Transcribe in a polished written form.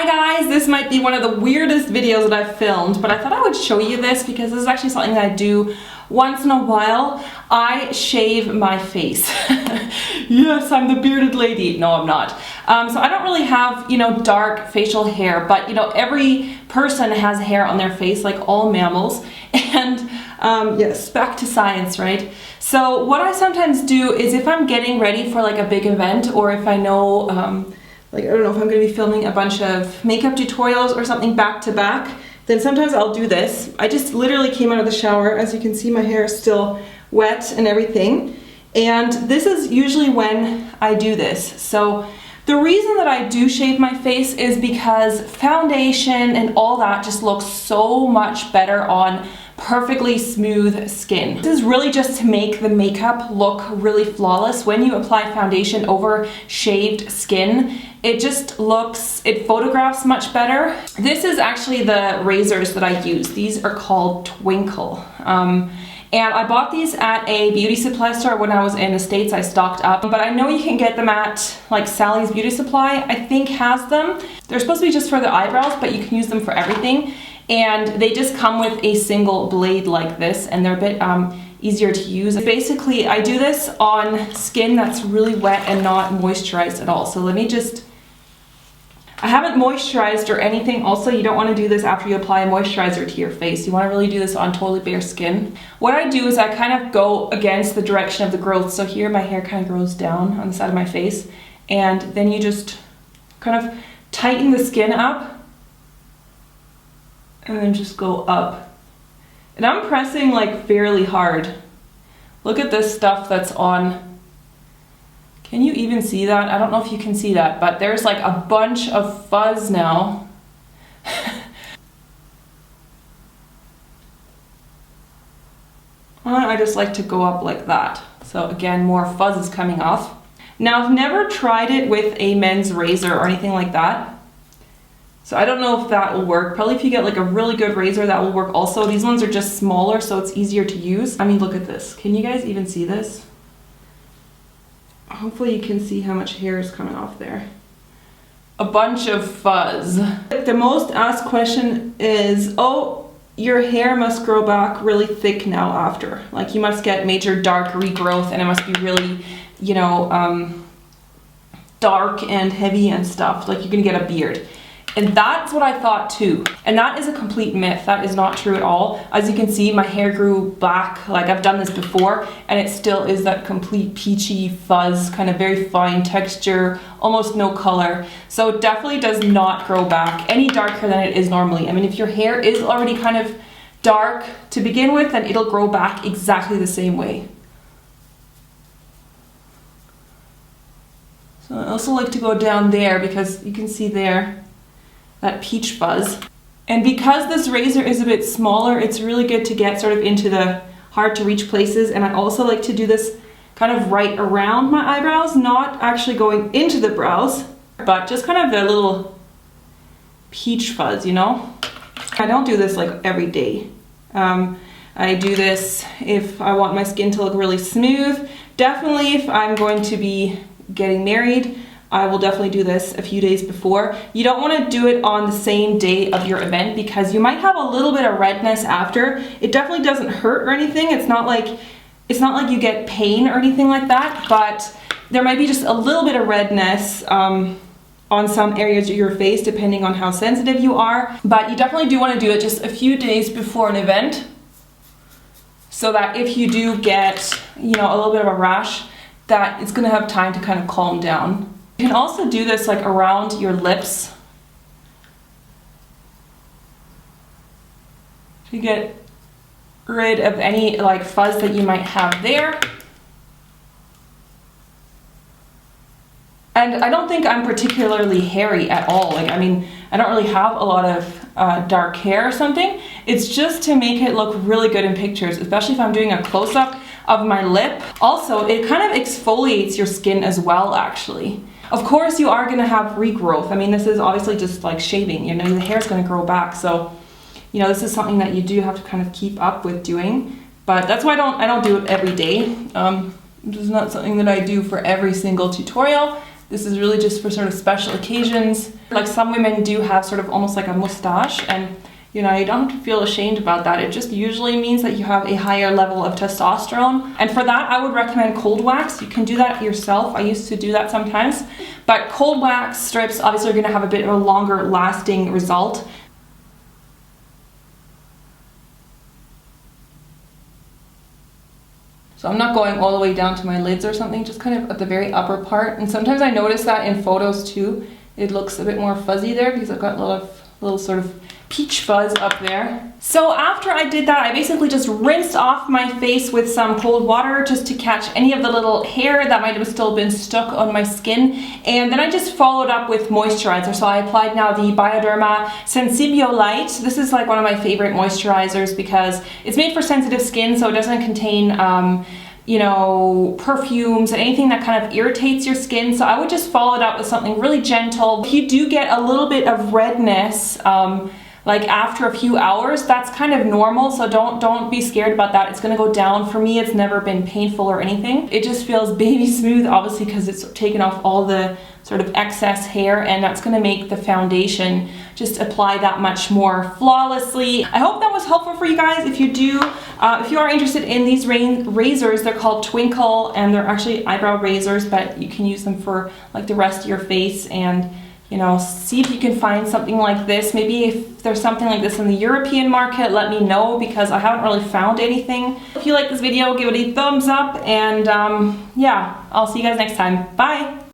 Hi guys, this might be one of the weirdest videos that I've filmed, but I thought I would show you this because this is actually something that I do once in a while. I shave my face. Yes, I'm the bearded lady. No, I'm not. So I don't really have, dark facial hair, but every person has hair on their face, like all mammals. And yes, back to science, right? So what I sometimes do is if I'm getting ready for like a big event, or if I know, I don't know if I'm going to be filming a bunch of makeup tutorials or something back to back, then sometimes I'll do this. I just literally came out of the shower. As you can see, my hair is still wet and everything. And this is usually when I do this. So the reason that I do shave my face is because foundation and all that just looks so much better on perfectly smooth skin. This is really just to make the makeup look really flawless. When you apply foundation over shaved skin, it just looks, it photographs much better. This is actually the razors that I use. These are called Twinkle. And I bought these at a beauty supply store when I was in the States. I stocked up, but I know you can get them at like Sally's Beauty Supply, I think has them. They're supposed to be just for the eyebrows, but you can use them for everything. And they just come with a single blade like this, and they're a bit easier to use. Basically, I do this on skin that's really wet and not moisturized at all. So let me just, I haven't moisturized or anything. Also, you don't want to do this after you apply a moisturizer to your face. You want to really do this on totally bare skin. What I do is I kind of go against the direction of the growth. So here my hair kind of grows down on the side of my face, and then you just kind of tighten the skin up and then just go up. And I'm pressing like fairly hard. Look at this stuff that's on. Can you even see that? I don't know if you can see that, but there's like a bunch of fuzz now. I just like to go up like that. So again, more fuzz is coming off. Now, I've never tried it with a men's razor or anything like that. So I don't know if that will work. Probably if you get like a really good razor, that will work also. These ones are just smaller, so it's easier to use. I mean, look at this. Can you guys even see this? Hopefully you can see how much hair is coming off there. A bunch of fuzz. The most asked question is, oh, your hair must grow back really thick now after. Like you must get major dark regrowth and it must be really, dark and heavy and stuff. Like you're gonna get a beard. And that's what I thought too. And that is a complete myth. That is not true at all. As you can see, my hair grew back, like I've done this before, and it still is that complete peachy fuzz, kind of very fine texture, almost no color. So it definitely does not grow back any darker than it is normally. I mean, if your hair is already kind of dark to begin with, then it'll grow back exactly the same way. So I also like to go down there because you can see there that peach fuzz. And because this razor is a bit smaller, it's really good to get sort of into the hard to reach places. And I also like to do this kind of right around my eyebrows, not actually going into the brows, but just kind of the little peach fuzz, I don't do this like every day. I do this if I want my skin to look really smooth. Definitely if I'm going to be getting married, I will definitely do this a few days before. You don't want to do it on the same day of your event because you might have a little bit of redness after. It definitely doesn't hurt or anything. It's not like you get pain or anything like that, but there might be just a little bit of redness on some areas of your face depending on how sensitive you are. But you definitely do want to do it just a few days before an event so that if you do get, a little bit of a rash, that it's going to have time to kind of calm down. You can also do this like around your lips to get rid of any like fuzz that you might have there. And I don't think I'm particularly hairy at all. Like, I mean, I don't really have a lot of dark hair or something. It's just to make it look really good in pictures, especially if I'm doing a close-up of my lip. Also, it kind of exfoliates your skin as well, actually. Of course, you are going to have regrowth. I mean, this is obviously just like shaving, the hair's going to grow back. So, this is something that you do have to kind of keep up with doing. But that's why I don't do it every day. This is not something that I do for every single tutorial. This is really just for sort of special occasions. Like some women do have sort of almost like a mustache, and you know, you don't have to feel ashamed about that. It just usually means that you have a higher level of testosterone. And for that, I would recommend cold wax. You can do that yourself. I used to do that sometimes. But cold wax strips obviously are going to have a bit of a longer lasting result. So I'm not going all the way down to my lids or something, just kind of at the very upper part. And sometimes I notice that in photos too, it looks a bit more fuzzy there because I've got a lot of little sort of peach fuzz up there. So after I did that, I basically just rinsed off my face with some cold water just to catch any of the little hair that might have still been stuck on my skin. And then I just followed up with moisturizer. So I applied now the Bioderma Sensibio Light. This is like one of my favorite moisturizers because it's made for sensitive skin, so it doesn't contain you know, perfumes and anything that kind of irritates your skin. So I would just follow it up with something really gentle. If you do get a little bit of redness, like after a few hours, that's kind of normal, so don't be scared about that. It's gonna go down. For me, it's never been painful or anything. It just feels baby smooth, obviously, because it's taken off all the sort of excess hair, and that's gonna make the foundation just apply that much more flawlessly. I hope that was helpful for you guys. If you do, if you are interested in these razors, they're called Twinkle, and they're actually eyebrow razors, but you can use them for like the rest of your face. And you know, see if you can find something like this. Maybe if there's something like this in the European market, let me know, because I haven't really found anything. If you like this video, give it a thumbs up, and yeah, I'll see you guys next time. Bye!